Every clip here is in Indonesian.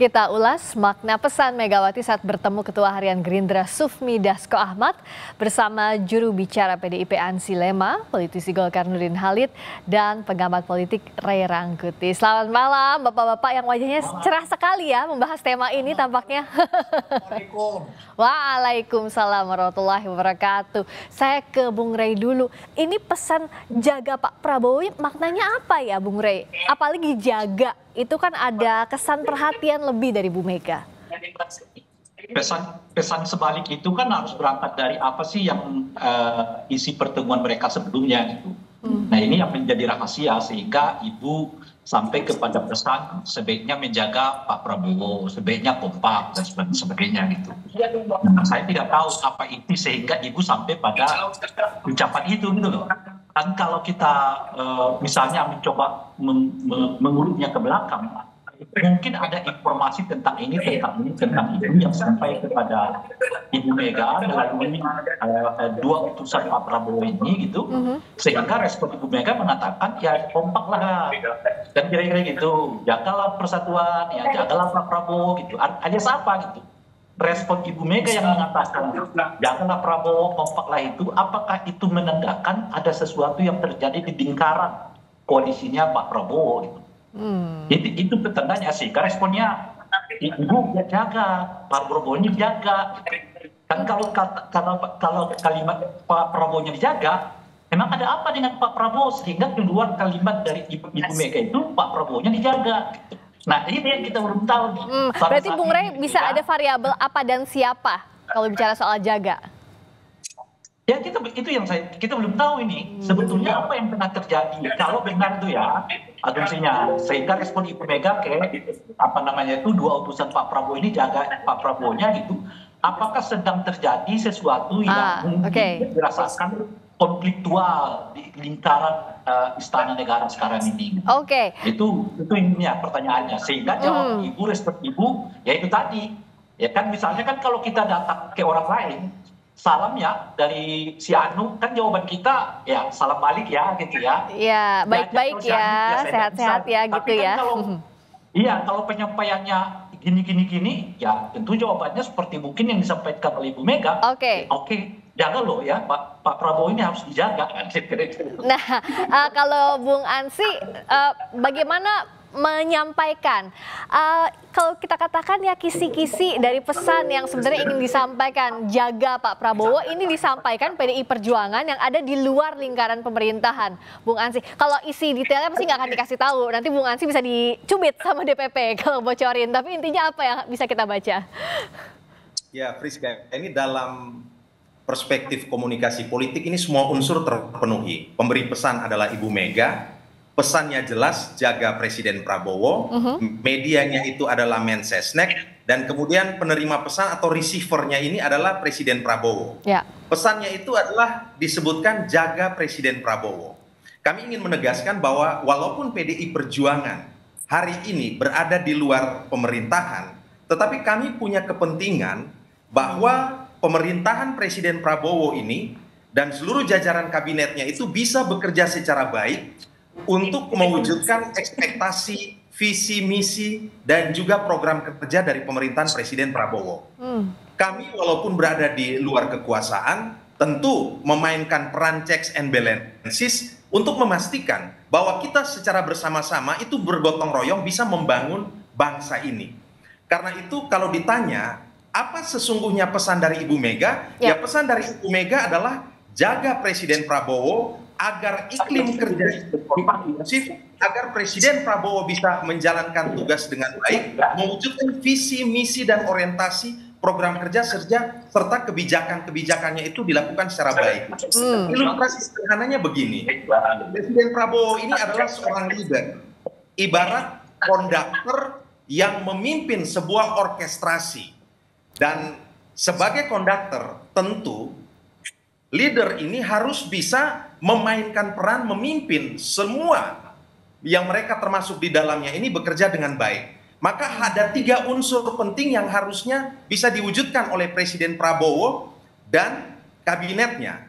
Kita ulas makna pesan Megawati saat bertemu Ketua Harian Gerindra Sufmi Dasko Ahmad bersama juru bicara PDIP Ansi Lema, politisi Golkar Nurdin Halid, dan pengamat politik Ray Rangkuti. Selamat malam Bapak-Bapak yang wajahnya cerah sekali ya membahas tema ini tampaknya. Waalaikumsalam warahmatullahi wabarakatuh. Saya ke Bung Ray dulu. Ini pesan jaga Pak Prabowo maknanya apa ya Bung Ray? Apalagi jaga. Itu kan ada kesan perhatian lebih dari Bu Mega. Pesan sebalik itu kan harus berangkat dari apa sih yang isi pertemuan mereka sebelumnya gitu. Nah ini yang menjadi rahasia sehingga Ibu sampai kepada pesan sebaiknya menjaga Pak Prabowo, sebaiknya kompak dan sebagainya gitu. Nah, saya tidak tahu apa itu sehingga Ibu sampai pada ucapan itu gitu loh. Kan kalau kita misalnya mencoba mengurutnya ke belakang, mungkin ada informasi tentang ini, tentang itu yang sampai kepada Ibu Mega melalui dua utusan Pak Prabowo ini gitu, sehingga respon Ibu Mega mengatakan ya kompaklah dan kira-kira gitu, jagalah persatuan, ya jagalah Pak Prabowo gitu, alias apa gitu. Respon Ibu Mega yang mengatakan janganlah Prabowo kompaklah itu, apakah itu menandakan ada sesuatu yang terjadi di lingkaran koalisinya Pak Prabowo gitu. Itu petandanya sih, responnya Ibu ya jaga, Pak Prabowo nya jaga. Kan kalau kalimat Pak Prabowo nya dijaga, memang ada apa dengan Pak Prabowo sehingga keluar kalimat dari Ibu Mega itu Pak Prabowo nya dijaga. Nah ini yang kita belum tahu. Berarti Bung Ray bisa ada variabel apa dan siapa kalau bicara soal jaga? Ya itu yang kita belum tahu ini sebetulnya apa yang pernah terjadi kalau benar itu ya asumsinya sehingga respon Ibu Mega ke apa namanya itu dua utusan Pak Prabowo ini jaga Pak Prabowo-nya gitu, apakah sedang terjadi sesuatu yang mungkin dirasakan konfliktual di lingkaran istana negara sekarang ini. Itu ini ya pertanyaannya sehingga jawab Ibu, respon Ibu ya itu tadi ya kan, misalnya kan kalau kita datang ke orang lain salam ya dari si Anu, kan jawaban kita ya salam balik ya gitu ya. Iya, baik-baik ya, sehat-sehat ya gitu ya. Iya, kalau penyampaiannya gini, ya tentu jawabannya seperti mungkin yang disampaikan oleh Ibu Mega. Oke, jaga loh ya, Pak Prabowo ini harus dijaga. Nah, kalau Bung Ansi, bagaimana menyampaikan kalau kita katakan ya kisi-kisi dari pesan yang sebenarnya ingin disampaikan jaga Pak Prabowo ini disampaikan PDI Perjuangan yang ada di luar lingkaran pemerintahan, Bung Ansi. Kalau isi detailnya pasti nggak akan dikasih tahu, nanti Bung Ansi bisa dicubit sama DPP kalau bocorin, tapi intinya apa yang bisa kita baca? Ya Friska, ini dalam perspektif komunikasi politik ini semua unsur terpenuhi. Pemberi pesan adalah Ibu Mega. Pesannya jelas, jaga Presiden Prabowo, medianya itu adalah Mensesnek, dan kemudian penerima pesan atau receivernya ini adalah Presiden Prabowo. Pesannya itu adalah disebutkan jaga Presiden Prabowo. Kami ingin menegaskan bahwa walaupun PDI Perjuangan hari ini berada di luar pemerintahan, tetapi kami punya kepentingan bahwa pemerintahan Presiden Prabowo ini dan seluruh jajaran kabinetnya itu bisa bekerja secara baik untuk mewujudkan ekspektasi, visi, misi, dan juga program kerja dari pemerintahan Presiden Prabowo. Kami walaupun berada di luar kekuasaan, tentu memainkan peran checks and balances untuk memastikan bahwa kita secara bersama-sama itu bergotong royong bisa membangun bangsa ini. Karena itu kalau ditanya, apa sesungguhnya pesan dari Ibu Mega? Ya pesan dari Ibu Mega adalah jaga Presiden Prabowo, agar iklim kerja kondusif, agar Presiden Prabowo bisa menjalankan tugas dengan baik, mewujudkan visi, misi, dan orientasi program kerja serta kebijakannya itu dilakukan secara baik. Ilustrasi sederhananya begini, Presiden Prabowo ini adalah seorang leader, ibarat konduktor yang memimpin sebuah orkestrasi, dan sebagai konduktor tentu leader ini harus bisa memainkan peran memimpin semua yang mereka termasuk di dalamnya ini bekerja dengan baik. Maka ada 3 unsur penting yang harusnya bisa diwujudkan oleh Presiden Prabowo dan kabinetnya.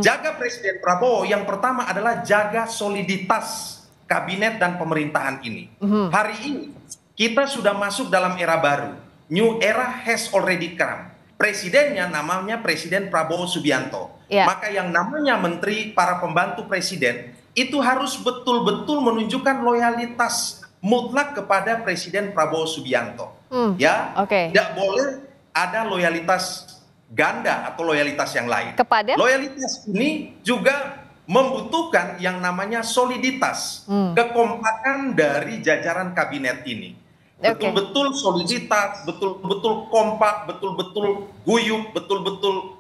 Jaga Presiden Prabowo yang pertama adalah jaga soliditas kabinet dan pemerintahan ini. Hari ini kita sudah masuk dalam era baru. New era has already come. Presidennya namanya Presiden Prabowo Subianto. Ya. Maka yang namanya menteri, para pembantu presiden, itu harus betul-betul menunjukkan loyalitas mutlak kepada Presiden Prabowo Subianto. Ya, tidak boleh ada loyalitas ganda atau loyalitas yang lain. Kepada? Loyalitas ini juga membutuhkan yang namanya soliditas, kekompakan dari jajaran kabinet ini. Betul-betul soliditas, betul-betul kompak, betul-betul guyup, betul-betul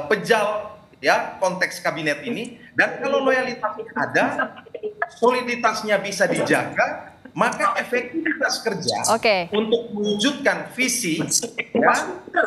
pejal ya konteks kabinet ini. Dan kalau loyalitasnya ada, soliditasnya bisa dijaga, maka efektivitas kerja untuk mewujudkan visi ya,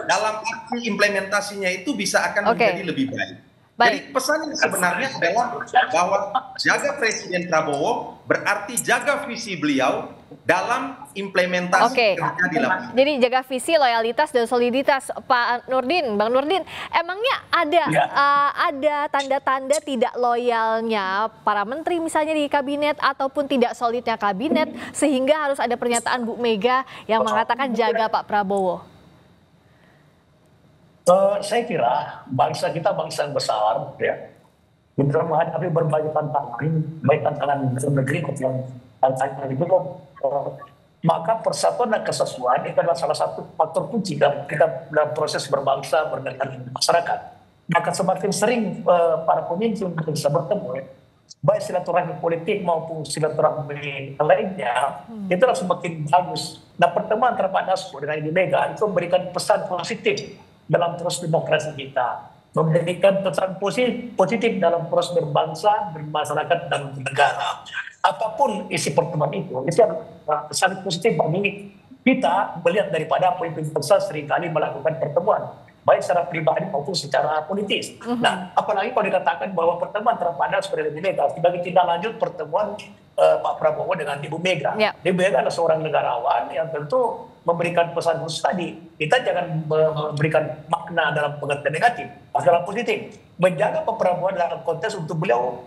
dalam aksi implementasinya itu bisa akan menjadi lebih baik. Jadi pesan yang sebenarnya adalah bahwa jaga Presiden Prabowo berarti jaga visi beliau dalam implementasi kerja di lapangan. Jadi jaga visi, loyalitas, dan soliditas. Pak Nurdin, Bang Nurdin, emangnya ada tanda-tanda tidak loyalnya para menteri misalnya di kabinet ataupun tidak solidnya kabinet sehingga harus ada pernyataan Bu Mega yang mengatakan jaga Pak Prabowo? Saya kira bangsa kita bangsa yang besar, ya. Kita menghadapi berbagai tantangan, baik tantangan dalam negeri maupun tantangan di luar. Maka persatuan dan kesesuaian itu adalah salah satu faktor kunci dalam proses berbangsa, bernegara, masyarakat. Maka semakin sering para pemimpin bisa bertemu, baik silaturahmi politik maupun silaturahmi lainnya, itu adalah semakin bagus. Nah, pertemuan antara Pak Dasko dengan Ibu Mega itu memberikan pesan positif dalam proses demokrasi kita, memberikan pesan positif dalam proses berbangsa, bermasyarakat, dan bernegara. Apapun isi pertemuan itu pesan positif bagi kita melihat daripada pemimpin bangsa seringkali melakukan pertemuan, baik secara pribadi maupun secara politis. Nah, apalagi kalau dikatakan bahwa pertemuan antara Pak Dasko dan Ibu Mega sebagai tindak lanjut pertemuan Pak Prabowo dengan Ibu Mega. Ibu Mega adalah seorang negarawan yang tentu memberikan pesan khusus tadi. Kita jangan memberikan makna dalam pengertian negatif, dalam positif. Menjaga Pak Prabowo dalam konteks untuk beliau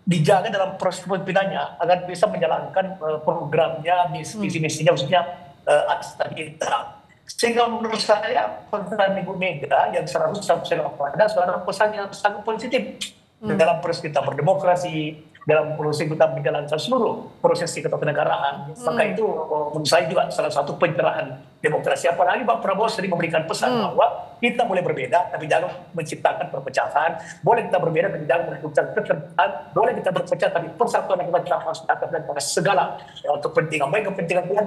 dijaga dalam proses kepemimpinannya agar bisa menjalankan programnya, misi-misinya, khususnya atas kita. Sehingga menurut saya pesan Ibu Mega yang seharusnya saya lakukan adalah pesan yang sangat positif dalam proses kita berdemokrasi, dalam proses kita menjalankan seluruh proses ketatanegaraan. Maka itu menurut saya juga salah satu pencerahan demokrasi. Apalagi Pak Prabowo sering memberikan pesan bahwa kita boleh berbeda tapi jangan menciptakan perpecahan. Boleh kita berbeda tapi jangan menciptakan kekerabatan. Boleh kita berpecah tapi persatuan yang kita harus dan segala kepentingan, baik kepentingan Tuhan,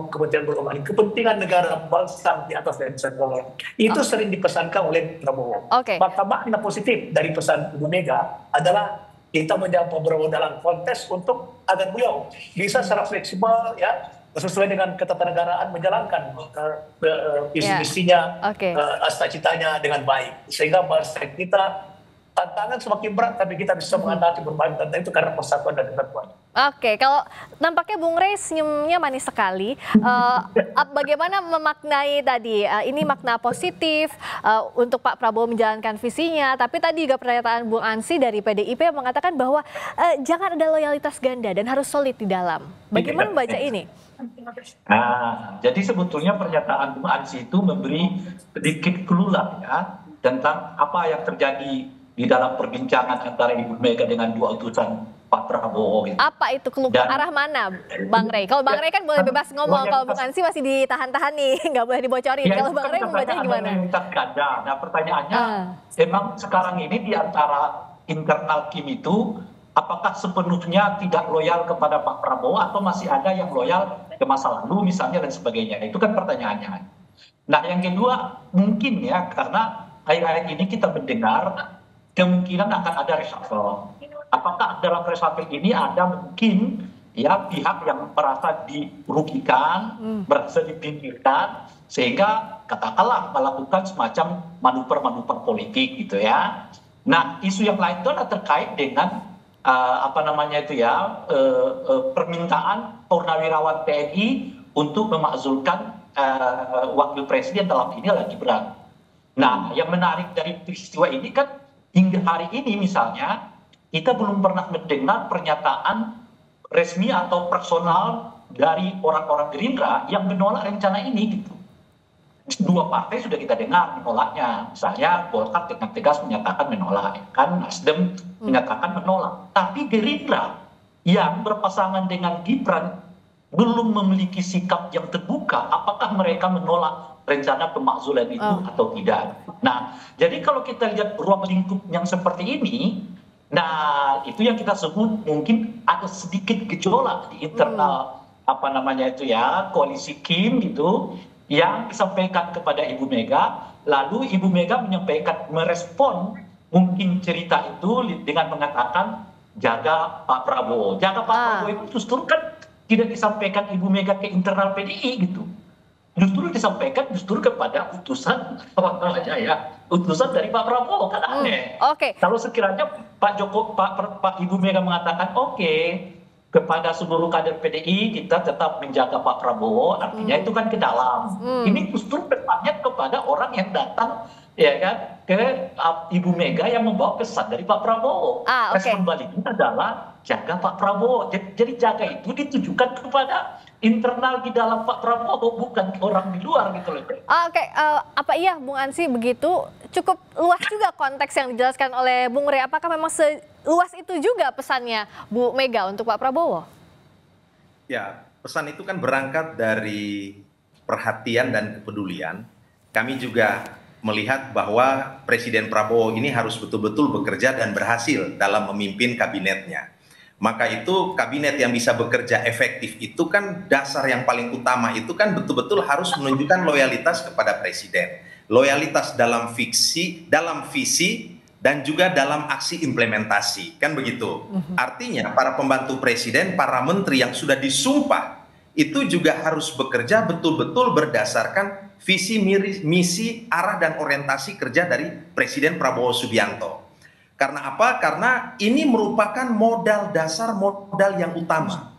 kepentingan golongan, kepentingan negara bangsa di atas dan segala. Itu sering dipesankan oleh Prabowo. Maka makna positif dari pesan Ibu Mega adalah kita menjawab Pak Prabowo dalam konteks untuk agar beliau bisa secara fleksibel ya sesuai dengan ketatanegaraan menjalankan visi-misinya, cita-citanya dengan baik, sehingga bangsa kita tantangan semakin berat tapi kita bisa mengatasi berbagai tantangan itu karena persatuan dan kesatuan. Kalau nampaknya Bung Rey senyumnya manis sekali. Bagaimana memaknai tadi? Ini makna positif untuk Pak Prabowo menjalankan visinya. Tapi tadi juga pernyataan Bung Ansy dari PDIP yang mengatakan bahwa jangan ada loyalitas ganda dan harus solid di dalam. Bagaimana membaca ini? Jadi sebetulnya pernyataan Bung Ansy itu memberi sedikit clue lah ya tentang apa yang terjadi di dalam perbincangan antara Ibu Mega dengan dua utusan Pak Prabowo. Apa itu clue? Arah mana, Bang Rey? Kalau Bang Rey kan boleh bebas ngomong, kalau Bung Ansy masih ditahan-tahan nih, nggak boleh dibocorin. Kalau Bang Rey membacanya gimana? Nah, pertanyaannya, emang sekarang ini di antara internal Kim itu, apakah sepenuhnya tidak loyal kepada Pak Prabowo atau masih ada yang loyal ke masa lalu misalnya dan sebagainya? Itu kan pertanyaannya. Nah, yang kedua mungkin ya karena akhir-akhir ini kita mendengar kemungkinan akan ada reshuffle. Apakah dalam reshuffle ini ada mungkin ya pihak yang merasa dirugikan, merasa dipinggirkan, sehingga katakanlah melakukan semacam manuver-manuver politik gitu ya. Nah, isu yang lain itu adalah terkait dengan permintaan purnawirawan TNI untuk memakzulkan wakil presiden dalam ini lagi berat. Nah, yang menarik dari peristiwa ini kan hingga hari ini misalnya kita belum pernah mendengar pernyataan resmi atau personal dari orang-orang Gerindra yang menolak rencana ini gitu. Dua partai sudah kita dengar menolaknya. Misalnya Golkar dengan tegas menyatakan menolak, kan Nasdem menyatakan menolak. Tapi Gerindra yang berpasangan dengan Gibran belum memiliki sikap yang terbuka. Apakah mereka menolak rencana pemakzulan itu atau tidak? Nah, jadi kalau kita lihat ruang lingkup yang seperti ini, nah itu yang kita sebut mungkin ada sedikit gejolak di internal apa namanya itu ya, koalisi Kim gitu, yang disampaikan kepada Ibu Mega, lalu Ibu Mega menyampaikan, merespon mungkin cerita itu dengan mengatakan jaga Pak Prabowo. Jaga Pak Prabowo itu justru kan tidak disampaikan Ibu Mega ke internal PDI gitu. Justru disampaikan kepada utusan apa namanya ya, utusan dari Pak Prabowo, kan aneh. Kalau sekiranya Pak Ibu Mega mengatakan kepada seluruh kader PDI kita tetap menjaga Pak Prabowo, artinya itu kan ke dalam. Ini justru bertanya kepada orang yang datang ya kan ke Ibu Mega yang membawa pesan dari Pak Prabowo. Respon baliknya adalah jaga Pak Prabowo. Jadi jaga itu ditujukan kepada internal di dalam Pak Prabowo, bukan orang di luar gitu loh. Apa iya Bung Ansy begitu? Cukup luas juga konteks yang dijelaskan oleh Bung Rey. Apakah memang seluas itu juga pesannya Bu Mega untuk Pak Prabowo? Ya, pesan itu kan berangkat dari perhatian dan kepedulian. Kami juga melihat bahwa Presiden Prabowo ini harus betul-betul bekerja dan berhasil dalam memimpin kabinetnya. Maka itu kabinet yang bisa bekerja efektif itu kan dasar yang paling utama itu kan betul-betul harus menunjukkan loyalitas kepada Presiden. Loyalitas dalam visi, dan juga dalam aksi implementasi. Kan begitu. Artinya para pembantu Presiden, para menteri yang sudah disumpah itu juga harus bekerja betul-betul berdasarkan visi, misi, arah dan orientasi kerja dari Presiden Prabowo Subianto. Karena apa? Karena ini merupakan modal dasar, modal yang utama.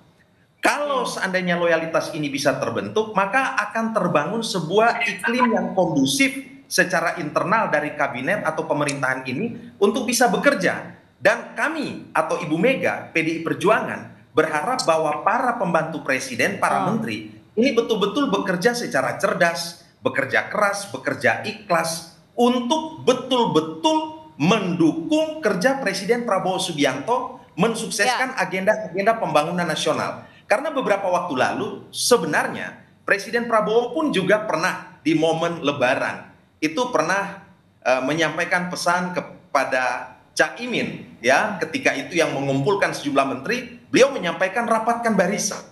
Kalau seandainya loyalitas ini bisa terbentuk, maka akan terbangun sebuah iklim yang kondusif secara internal dari kabinet atau pemerintahan ini untuk bisa bekerja. Dan kami atau Ibu Mega, PDI Perjuangan, berharap bahwa para pembantu presiden, para menteri, ini betul-betul bekerja secara cerdas, bekerja keras, bekerja ikhlas, untuk betul-betul mendukung kerja Presiden Prabowo Subianto mensukseskan agenda-agenda pembangunan nasional. Karena beberapa waktu lalu sebenarnya Presiden Prabowo pun juga pernah di momen Lebaran itu pernah menyampaikan pesan kepada Cak Imin ya, ketika itu yang mengumpulkan sejumlah menteri, beliau menyampaikan rapatkan barisan.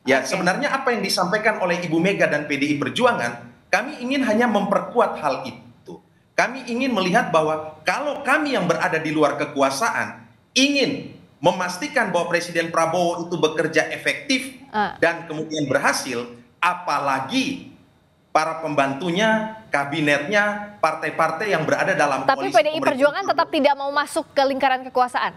Ya, sebenarnya apa yang disampaikan oleh Ibu Mega dan PDI Perjuangan, kami ingin hanya memperkuat hal itu. Kami ingin melihat bahwa kalau kami yang berada di luar kekuasaan ingin memastikan bahwa Presiden Prabowo itu bekerja efektif dan kemudian berhasil, apalagi para pembantunya, kabinetnya, partai-partai yang berada dalam koalisi. Tapi PDI Perjuangan tetap tidak mau masuk ke lingkaran kekuasaan.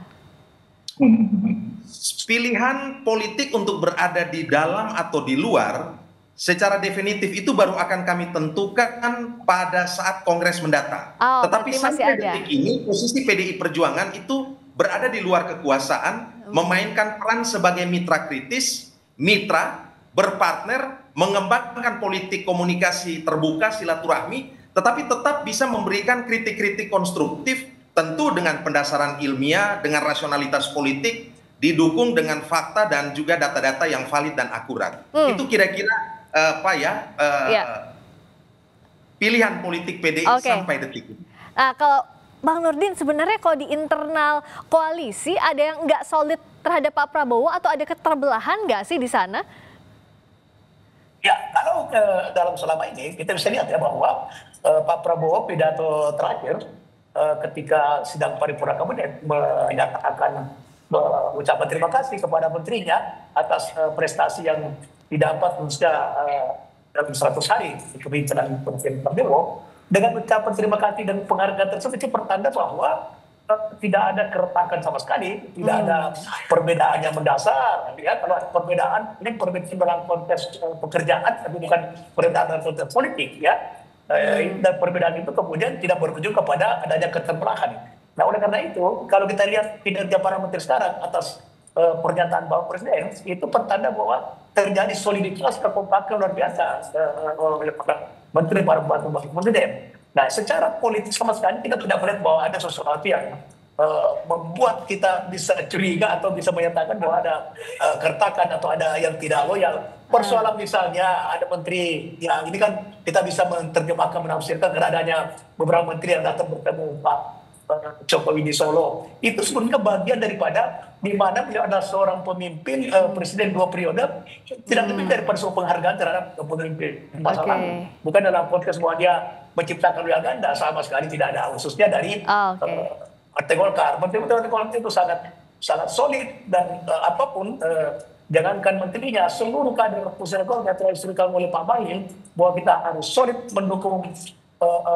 Pilihan politik untuk berada di dalam atau di luar secara definitif itu baru akan kami tentukan pada saat Kongres mendatang. Tetapi sampai detik ini posisi PDI Perjuangan itu berada di luar kekuasaan, memainkan peran sebagai mitra kritis, mitra, berpartner, mengembangkan politik komunikasi terbuka, silaturahmi, tetapi tetap bisa memberikan kritik-kritik konstruktif, tentu dengan pendasaran ilmiah, dengan rasionalitas politik, didukung dengan fakta dan juga data-data yang valid dan akurat. Itu kira-kira pilihan politik PDI sampai detik ini. Nah, kalau Bang Nurdin, sebenarnya kalau di internal koalisi ada yang nggak solid terhadap Pak Prabowo atau ada keterbelahan nggak sih di sana? Ya, kalau dalam selama ini kita bisa lihat ya bahwa Pak Prabowo pidato terakhir ketika sidang paripurna kabinet menyatakan mengucapkan terima kasih kepada menterinya atas prestasi yang didapat dalam 100 hari kepemimpinan Presiden Prabowo. Dengan ucapan terima kasih dan penghargaan tersebut itu pertanda bahwa tidak ada keretakan sama sekali, tidak ada perbedaan yang mendasar. Ya, kalau perbedaan ini perbedaan dalam konteks pekerjaan, tapi bukan perbedaan dalam konteks politik. Ya, dan perbedaan itu kemudian tidak berujung kepada adanya keterbelahan. Nah, oleh karena itu, kalau kita lihat kinerja para menteri sekarang atas pernyataan Bapak Presiden itu pertanda bahwa terjadi soliditas kekompakan luar biasa oleh para menteri, para pembantu presiden. Nah, secara politik sama sekali kita tidak melihat bahwa ada sesuatu yang membuat kita bisa curiga atau bisa menyatakan bahwa ada kertakan atau ada yang tidak loyal. Persoalan misalnya ada menteri, ya ini kan kita bisa menerjemahkan, menafsirkan karena adanya beberapa menteri yang datang bertemu Pak Jokowi di Solo. Itu sebenarnya bagian daripada di mana beliau adalah seorang pemimpin presiden 2 periode, tidak lebih daripada sebuah penghargaan terhadap pemimpin masa lalu. Bukan dalam konteks bahwa dia menciptakan wilayah ganda, sama sekali tidak ada, khususnya dari Partai Golkar. Partai Golkar itu sangat solid dan apapun jangankan menterinya, seluruh kader pusat Golkar telah diserahkan oleh Pak Bahlil bahwa kita harus solid mendukung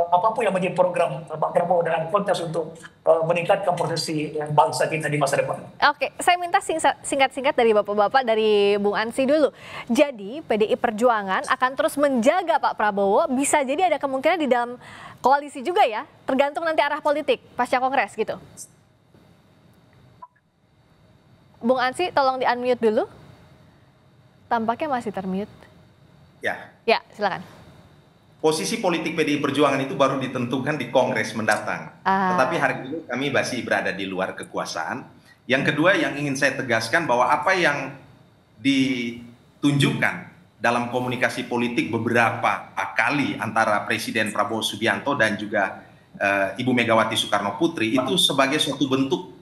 apapun yang menjadi program Pak Prabowo dalam konteks untuk meningkatkan posisi bangsa kita di masa depan. Oke, saya minta singkat-singkat dari Bapak-Bapak, dari Bung Ansy dulu. Jadi PDI Perjuangan akan terus menjaga Pak Prabowo, bisa jadi ada kemungkinan di dalam koalisi juga ya, tergantung nanti arah politik pasca Kongres gitu. Bung Ansy, tolong di-unmute dulu. Tampaknya masih termute. Ya. Ya, silakan. Posisi politik PDI Perjuangan itu baru ditentukan di Kongres mendatang. Tetapi hari ini kami masih berada di luar kekuasaan. Yang kedua yang ingin saya tegaskan bahwa apa yang ditunjukkan dalam komunikasi politik beberapa kali antara Presiden Prabowo Subianto dan juga Ibu Megawati Soekarno Putri itu sebagai suatu bentuk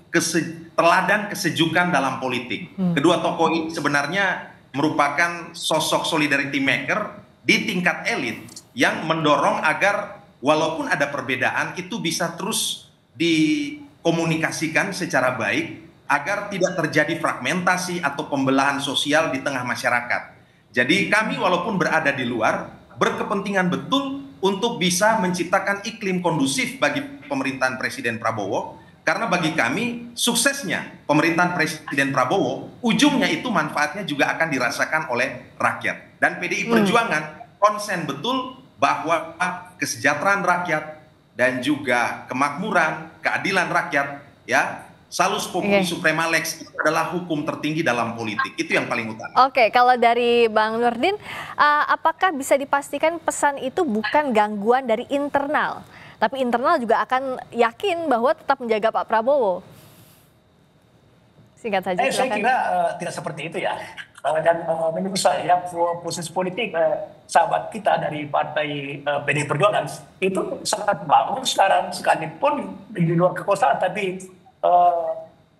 teladan kesejukan dalam politik. Kedua tokoh ini sebenarnya merupakan sosok solidarity maker di tingkat elit yang mendorong agar walaupun ada perbedaan itu bisa terus dikomunikasikan secara baik agar tidak terjadi fragmentasi atau pembelahan sosial di tengah masyarakat. Jadi kami walaupun berada di luar berkepentingan betul untuk bisa menciptakan iklim kondusif bagi pemerintahan Presiden Prabowo, karena bagi kami suksesnya pemerintahan Presiden Prabowo ujungnya itu manfaatnya juga akan dirasakan oleh rakyat. Dan PDI Perjuangan konsen betul bahwa kesejahteraan rakyat dan juga kemakmuran, keadilan rakyat, ya, salus populi suprema lex itu adalah hukum tertinggi dalam politik. Itu yang paling utama. Oke, kalau dari Bang Nurdin, apakah bisa dipastikan pesan itu bukan gangguan dari internal, tapi internal juga akan yakin bahwa tetap menjaga Pak Prabowo? Singkat saja. Saya kira tidak seperti itu ya. Dan menurut saya posisi politik sahabat kita dari partai PDI Perjuangan itu sangat bagus sekarang, sekalipun di luar kekuasaan, tapi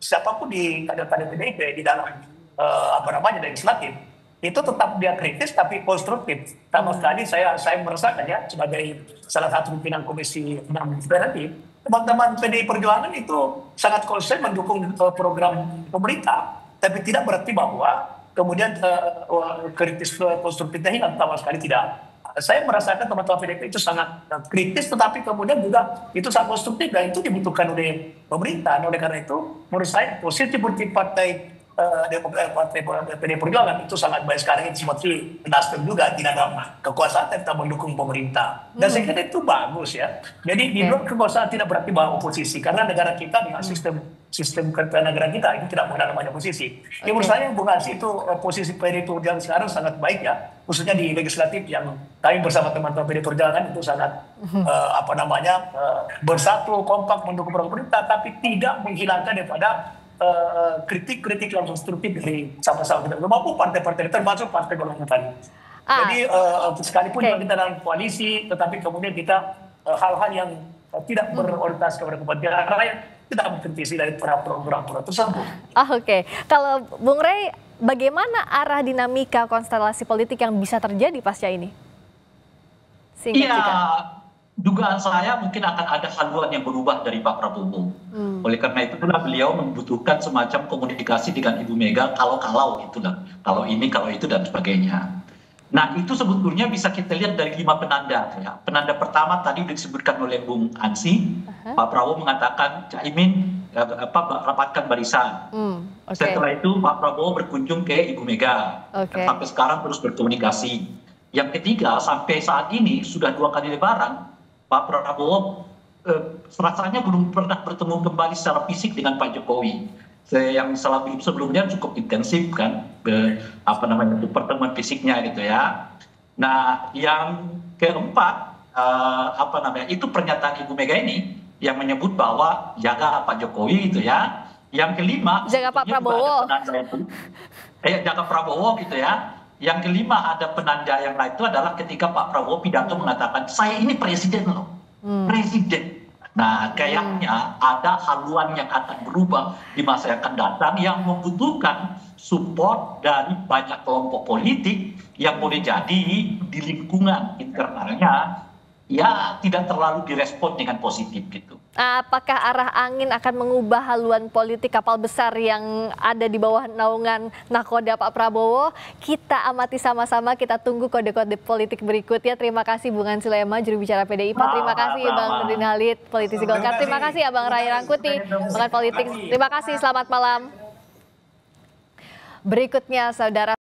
siapapun di kader-kader PDIP di dalam legislatif itu tetap dia kritis tapi konstruktif. Sama sekali saya merasakan ya sebagai salah satu pimpinan Komisi 6 DPR RI, teman-teman PDI Perjuangan itu sangat konsen mendukung program pemerintah, tapi tidak berarti bahwa kemudian kritis konstruktifnya hilang, sama sekali tidak. Saya merasakan teman-teman PDIP itu sangat kritis, tetapi kemudian juga itu sangat konstruktif dan itu dibutuhkan oleh pemerintah. Oleh karena itu, menurut saya posisi politik partai PDI Perjuangan itu sangat baik sekarang. Ini seperti Nasdem juga tidak dalam kekuasaan tetap mendukung pemerintah. Dan saya kira itu bagus ya. Jadi di luar kekuasaan tidak berarti bahwa oposisi, karena negara kita dengan sistem negara kita itu tidak mengenal namanya oposisi. Menurut saya Bung Ansy itu posisi PDI Perjuangan sekarang sangat baik ya, khususnya di legislatif yang kami bersama teman-teman PDI Perjuangan itu sangat bersatu kompak mendukung pemerintah, tapi tidak menghilangkan daripada kritik-kritik yang konstruktif dari sama-sama kita maupun partai-partai termasuk partai golongan tadi. Jadi sekalipun kita dalam koalisi, tetapi kemudian kita hal-hal yang tidak berorientasi kepada kepentingan rakyat tidak mengkritisi dari program tersebut. Oke. Kalau Bung Rey, bagaimana arah dinamika konstelasi politik yang bisa terjadi pasca ini? Dugaan saya mungkin akan ada haluan yang berubah dari Pak Prabowo. Oleh karena itu beliau membutuhkan semacam komunikasi dengan Ibu Mega kalau itulah, kalau ini, kalau itu dan sebagainya. Nah itu sebetulnya bisa kita lihat dari 5 penanda. Ya. Penanda pertama tadi disebutkan oleh Bung Ansy, Pak Prabowo mengatakan Caimin rapatkan barisan. Setelah itu Pak Prabowo berkunjung ke Ibu Mega. Sampai sekarang terus berkomunikasi. Yang ketiga, sampai saat ini sudah 2 kali lebaran, Pak Prabowo rasanya belum pernah bertemu kembali secara fisik dengan Pak Jokowi. yang sebelumnya cukup intensif kan, itu pertemuan fisiknya gitu ya. Nah, yang keempat itu pernyataan Ibu Mega ini yang menyebut bahwa jaga Pak Jokowi gitu ya. Yang kelima, jaga Pak Prabowo. Jaga Prabowo gitu ya. Yang kelima ada penanda yang lain itu adalah ketika Pak Prabowo pidato mengatakan saya ini presiden loh, presiden. Nah, kayaknya ada haluan yang akan berubah di masa yang akan datang yang membutuhkan support dari banyak kelompok politik yang boleh jadi di lingkungan internalnya ya tidak terlalu direspon dengan positif gitu. Apakah arah angin akan mengubah haluan politik kapal besar yang ada di bawah naungan nakoda Pak Prabowo? Kita amati sama-sama, kita tunggu kode-kode politik berikutnya. Terima kasih Bung Ansi Lema, juru bicara PDIP. Terima kasih Bang Nurdin Halid, politisi Golkar. Terima kasih Abang Ray Rangkuti, pengamat politik. Terima kasih, selamat malam. Berikutnya, saudara.